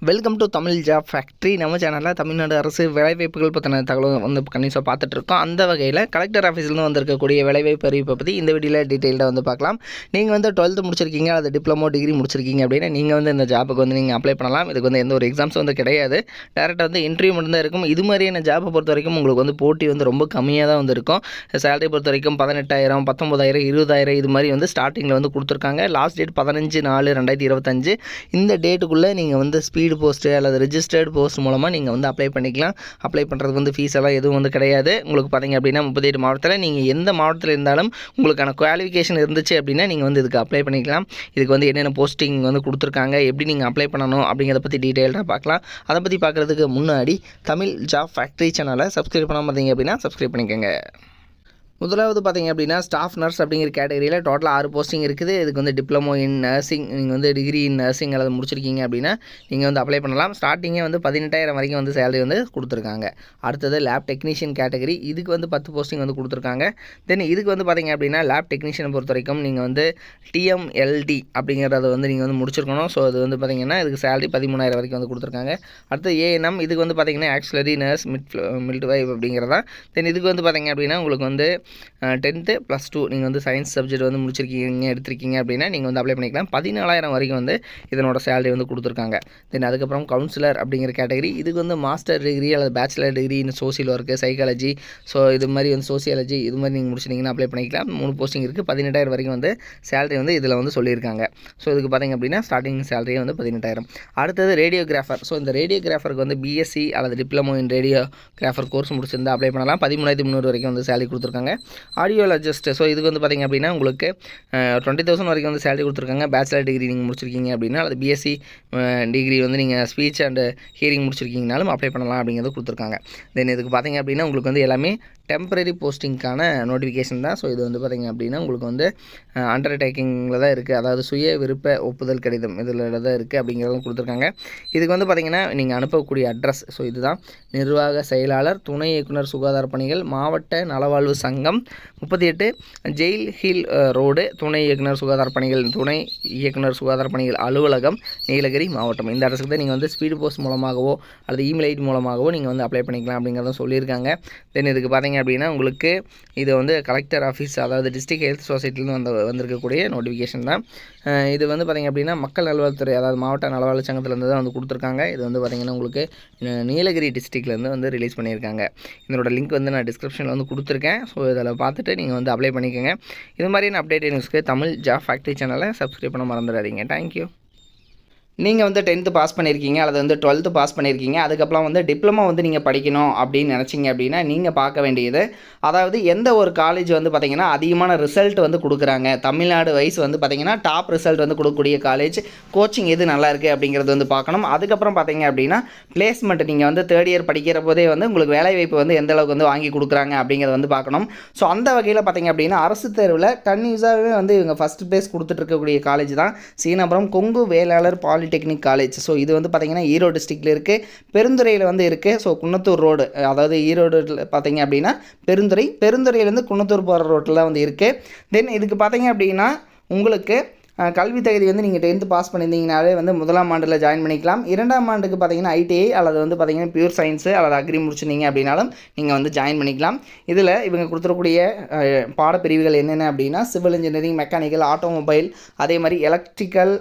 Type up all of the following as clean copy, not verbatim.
Welcome to Tamil job factory. நம்ம சேனலில் தமிழ்நாடு அரசு வேலைவாய்ப்புகள் பற்றின தகவல் வந்து கண்டிப்பாக பார்த்துட்ருக்கோம். அந்த வகையில் கலெக்டர் ஆஃபீஸ்லேருந்து வந்திருக்கக்கூடிய வேலைவாய்ப்பு அறிவிப்பை பற்றி இந்த வீடியோவில் டீட்டெயிலாக வந்து பார்க்கலாம். நீங்கள் வந்து 12th முடிச்சிருக்கீங்க, அது டிப்ளமோ டிகிரி முடிச்சிருக்கீங்க அப்படின்னா நீங்கள் வந்து இந்த ஜாப்புக்கு வந்து நீங்கள் அப்ளை பண்ணலாம். இதுக்கு வந்து எந்த ஒரு எக்ஸாம்ஸ் வந்து கிடையாது, டேரெக்டாக வந்து இன்டர்வியூ மட்டும் தான் இருக்கும். இது மாதிரியான ஜாப்பை பொறுத்த வரைக்கும் உங்களுக்கு வந்து போட்டி வந்து ரொம்ப கம்மியாக தான் வந்து இருக்கும். சேலரி பொறுத்த வரைக்கும் 18,000, 19,000, 20,000 இது மாதிரி வந்து ஸ்டார்டிங்கில் வந்து கொடுத்துருக்காங்க. Last date 15/4/2025. இந்த டேட்டுக்குள்ளே நீங்கள் வந்து ஸ்பீடு போஸ்ட்டு அல்லது ரிஜிஸ்டர்டு போஸ்ட் மூலமாக நீங்கள் வந்து அப்ளை பண்ணிக்கலாம். அப்ளை பண்ணுறதுக்கு வந்து ஃபீஸ் எல்லாம் எதுவும் வந்து கிடையாது. உங்களுக்கு பார்த்தீங்க அப்படின்னா 38 மாவட்டத்தில் நீங்கள் எந்த மாவட்டத்தில் இருந்தாலும் உங்களுக்கான குவாலிஃபிகேஷன் இருந்துச்சு அப்படின்னா நீங்கள் வந்து இதுக்கு அப்ளை பண்ணிக்கலாம். இதுக்கு வந்து என்னென்ன போஸ்டிங் வந்து கொடுத்துருக்காங்க, எப்படி நீங்கள் அப்ளை பண்ணணும் அப்படிங்கிறத பற்றி டீட்டெயிலாக பார்க்கலாம். அதை பற்றி பார்க்குறதுக்கு முன்னாடி தமிழ் ஜாப் ஃபேக்ட்ரி சேனலை சப்ஸ்கிரைப் பண்ணாமல் இருந்தீங்க அப்படின்னா சப்ஸ்கிரைப் பண்ணிக்கோங்க. முதலாவது பார்த்தீங்க அப்படின்னா ஸ்டாஃப் நர்ஸ் அப்படிங்கிற கேட்டகரியில் டோட்டலாக 6 போஸ்டிங் இருக்குது. இதுக்கு வந்து டிப்ளமோ இன் நர்சிங், நீங்கள் வந்து டிகிரி இன் நர்சிங் அல்லது முடிச்சிருக்கீங்க அப்படின்னா நீங்கள் வந்து அப்ளை பண்ணலாம். ஸ்டார்டிங்கே வந்து 18,000 வரைக்கும் வந்து சேலரி வந்து கொடுத்துருக்காங்க. அடுத்தது லேப் டெக்னீஷியன் கேட்டகரி, இதுக்கு வந்து 10 போஸ்டிங் வந்து கொடுத்துருக்காங்க. தென் இதுக்கு வந்து பார்த்தீங்க அப்படின்னா லேப் டெக்னீஷியனை பொறுத்த வரைக்கும் நீங்கள் வந்து TMLD அப்படிங்கிறத வந்து நீங்கள் வந்து முடிச்சிருக்கணும். ஸோ அது வந்து பார்த்தீங்கன்னா இதுக்கு சேலரி 13,000 வரைக்கும் வந்து கொடுத்துருக்காங்க. அடுத்து ANM, இதுக்கு வந்து பார்த்தீங்கன்னா ஆக்சிலரி நர்ஸ் மிட்வைஃப் அப்படிங்கிறதா. தென் இதுக்கு வந்து பார்த்தீங்க அப்படின்னா உங்களுக்கு வந்து 10th +2 நீங்கள் வந்து சயின்ஸ் சப்ஜெக்ட் வந்து முடிச்சிருக்கீங்க எடுத்திருக்கீங்க அப்படின்னா நீங்கள் வந்து அப்ளை பண்ணிக்கலாம். 14,000 வரைக்கும் வந்து இதனோட சேலரி வந்து கொடுத்துருக்காங்க. தென் அதுக்கப்புறம் கவுன்சிலர் அப்படிங்கிற கேட்டகரி, இதுக்கு வந்து மாஸ்டர் டிகிரி அல்லது bachelor degree in social work, psychology, so இது மாதிரி வந்து சோசியாலஜி இது மாதிரி நீங்கள் முடிச்சிட்டிங்கன்னா அப்ளை பண்ணிக்கலாம். 3 போஸ்டிங் இருக்குது. 18,000 வரைக்கும் வந்து சேலரி வந்து இதில் வந்து சொல்லியிருக்காங்க. ஸோ இதுக்கு பார்த்தீங்க அப்படின்னா ஸ்டார்டிங் சேலரி வந்து 18,000. அடுத்தது ரேடியோகிராஃபர். ஸோ இந்த ரேடியோகிராஃபருக்கு வந்து BSc அல்லது டிப்ளமோ இன் ரேடியோகிராஃபர் கோர்ஸ் முடிச்சிருந்தால் அப்ளை பண்ணலாம். 13,300 வரைக்கும் வந்து சேலரி கொடுத்துருக்காங்க. ஆடியோலஜிஸ்ட், ஸோ இதுக்கு வந்து பார்த்திங்க அப்படின்னா உங்களுக்கு 20,000 வரைக்கும் வந்து சேலரி கொடுத்துருக்காங்க. பேச்சுலர் டிகிரி நீங்கள் முடிச்சிருக்கீங்க அப்படின்னா அல்லது BSc டிகிரி வந்து நீங்கள் ஸ்பீச் அண்ட் ஹியரிங் முடிச்சிருக்கீங்கனாலும் அப்ளை பண்ணலாம் அப்படிங்கிறது கொடுத்துருக்காங்க. தென் இதுக்கு பார்த்திங்க அப்படின்னா உங்களுக்கு வந்து எல்லாமே டெம்பரரி போஸ்டிங்கான நோட்டிஃபிகேஷன் தான். ஸோ இது வந்து பார்த்திங்க அப்படின்னா உங்களுக்கு வந்து அண்டர்டேக்கிங்கில் தான் இருக்குது, அதாவது சுய விருப்ப ஒப்புதல் கடிதம் இதில் தான் இருக்குது அப்படிங்கிறதும் கொடுத்துருக்காங்க. இதுக்கு வந்து பார்த்திங்கன்னா நீங்கள் அனுப்பக்கூடிய அட்ரஸ், ஸோ இதுதான் நிர்வாக செயலாளர், துணை இயக்குனர் சுகாதார பணிகள், மாவட்ட நலவாழ்வு சங்கம், 38 ஜெயில் ஹில் ரோடு, துணை இயக்குனர் சுகாதார பணிகள், துணை இயக்குனர் சுகாதார பணிகள் அலுவலகம், நீலகிரி மாவட்டம். இந்த அட்ரஸுக்கு தான் நீங்கள் வந்து ஸ்பீடு போஸ்ட் மூலமாகவோ அல்லது இமெயில் ஐடி மூலமாகவோ நீங்கள் வந்து அப்ளை பண்ணிக்கலாம் அப்படிங்கிறத சொல்லியிருக்காங்க. தென் இதுக்கு பார்த்தீங்க அப்படின்னா உங்களுக்கு இது வந்து கலெக்டர் ஆஃபீஸ், அதாவது டிஸ்ட்ரிக்ட் ஹெல்த் சொசைட்டிலேருந்து வந்திருக்கக்கூடிய நோட்டிஃபிகேஷன் தான். இது வந்து பார்த்திங்க அப்படின்னா மக்கள் நல்வாழ்வுத்துறை, அதாவது மாவட்ட நலவாழ்வு சங்கத்திலேருந்து தான் வந்து கொடுத்துருக்காங்க. இது வந்து பார்த்திங்கன்னா உங்களுக்கு நீலகிரி டிஸ்ட்ரிக்ட்லேருந்து வந்து ரிலீஸ் பண்ணியிருக்காங்க. இதனோட லிங்க் வந்து நான் டிஸ்கிரிப்ஷனில் வந்து கொடுத்துருக்கேன். ஸோ இதில் பார்த்துட்டு நீங்கள் வந்து அப்ளை பண்ணிக்கோங்க. இது மாதிரியான அப்டேட் நியூஸ்க்கு தமிழ் ஜாப் ஃபேக்ட்ரி சேனலை சப்ஸ்கிரைப் பண்ண மறந்துடாதீங்க. தேங்க்யூ. நீங்கள் வந்து 10th பாஸ் பண்ணியிருக்கீங்க அல்லது வந்து 12th பாஸ் பண்ணியிருக்கீங்க, அதுக்கப்புறம் வந்து டிப்ளமோ வந்து நீங்கள் படிக்கணும் அப்படின்னு நினச்சிங்க அப்படின்னா நீங்கள் பார்க்க வேண்டியது, அதாவது எந்த ஒரு காலேஜ் வந்து பார்த்திங்கன்னா அதிகமான ரிசல்ட் வந்து கொடுக்குறாங்க, தமிழ்நாடு வைஸ் வந்து பார்த்திங்கன்னா டாப் ரிசல்ட் வந்து கொடுக்கக்கூடிய காலேஜ், கோச்சிங் எது நல்லா இருக்குது அப்படிங்கிறது வந்து பார்க்கணும். அதுக்கப்புறம் பார்த்திங்க அப்படின்னா பிளேஸ்மெண்ட், நீங்கள் வந்து 3rd இயர் படிக்கிற போதே வந்து உங்களுக்கு வேலைவாய்ப்பு வந்து எந்த அளவுக்கு வந்து வாங்கி கொடுக்குறாங்க அப்படிங்கிறத வந்து பார்க்கணும். ஸோ அந்த வகையில் பார்த்திங்க அப்படின்னா அரசு தேர்வில் கன்யூஸாகவே வந்து இவங்க ஃபஸ்ட் ப்ளேஸ் கொடுத்துட்ருக்கக்கூடிய காலேஜ் தான் Seenapuram Kongu Vellalar polytechnic college. So இது வந்து பார்த்திங்கன்னா ஈரோடு டிஸ்ட்ரிக்டில் இருக்குது, பெருந்துறையில் வந்து இருக்குது. ஸோ குன்னத்தூர் ரோடு, அதாவது ஈரோடு பார்த்திங்க அப்படின்னா பெருந்துறையிலேருந்து குன்னத்தூர் போகிற ரோட்டில் வந்து இருக்குது. தென் இதுக்கு பார்த்திங்க அப்படின்னா உங்களுக்கு கல்வி தகுதி வந்து நீங்கள் 10th பாஸ் பண்ணியிருந்தீங்கனாலே வந்து 1ஆம் ஆண்டில் ஜாயின் பண்ணிக்கலாம். 2ஆம் ஆண்டுக்கு பார்த்தீங்கன்னா ITI அல்லது வந்து பார்த்திங்கன்னா பியூர் சயின்ஸு அல்லது அக்ரி முடிச்சிருந்தீங்க அப்படின்னாலும் நீங்கள் வந்து ஜாயின் பண்ணிக்கலாம். இதில் இவங்க கொடுத்துருக்கூடிய பாடப்பிரிவுகள் என்னென்ன அப்படின்னா சிவில் இன்ஜினியரிங், மெக்கானிக்கல், ஆட்டோமொபைல், அதே மாதிரி எலக்ட்ரிக்கல்,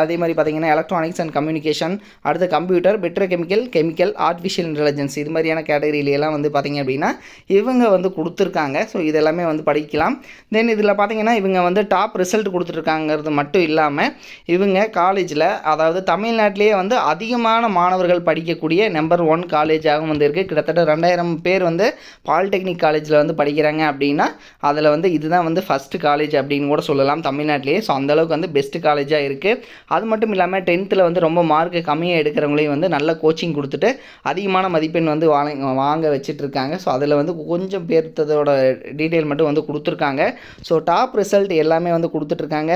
அதே மாதிரி பார்த்திங்கன்னா எலக்ட்ரானிக்ஸ் அண்ட் கம்யூனிகேஷன், அடுத்து கம்ப்யூட்டர், பெட்ரோகெமிக்கல், ஆர்டிஃபிஷியல் இன்டெலிஜென்ஸ் இது மாதிரியான கேட்டகரியிலெல்லாம் வந்து பார்த்திங்க அப்படின்னா இவங்க வந்து கொடுத்துருக்காங்க. ஸோ இதெல்லாமே வந்து படிக்கலாம். தென் இதில் பார்த்திங்கன்னா இவங்க வந்து டாப் ரிசல்ட் கொடுத்துருக்காங்கிறது மட்டும் இல்லாமல் இவங்க காலேஜில், அதாவது தமிழ்நாட்டிலேயே வந்து அதிகமான மாணவர்கள் படிக்கக்கூடிய நம்பர் 1 காலேஜாகவும் வந்து இருக்குது. கிட்டத்தட்ட 2,000 பேர் வந்து பாலிடெக்னிக் காலேஜில் வந்து படிக்கிறாங்க அப்படின்னா அதில் வந்து இதுதான் வந்து ஃபஸ்ட்டு காலேஜ் அப்படின்னு கூட சொல்லலாம் தமிழ்நாட்டிலேயே. ஸோ அந்தளவுக்கு வந்து பெஸ்ட்டு காலேஜாக இருக்குது. அது மட்டும் இல்லாமல் 10th வந்து ரொம்ப மார்க்கு கம்மியாக எடுக்கிறவங்களையும் வந்து நல்ல கோச்சிங் கொடுத்துட்டு அதிகமான மதிப்பெண் வந்து வாங்க வச்சிட்ருக்காங்க. ஸோ அதில் வந்து கொஞ்சம் பேர்த்ததோட டீட்டெயில் மட்டும் வந்து கொடுத்துருக்காங்க. ஸோ டாப் ரிசல்ட் எல்லாமே வந்து கொடுத்துட்ருக்காங்க.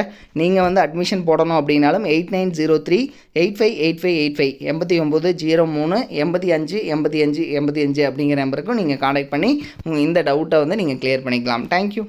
நீங்கள் வந்து அட்மிஷன் போடணும் அப்படின்னாலும் 8903858585 8903858585 அப்படிங்கிற நம்பருக்கும் நீங்கள் கான்டாக்ட் பண்ணி இந்த டவுட்டை வந்து நீங்கள் கிளியர் பண்ணிக்கலாம். தேங்க்யூ.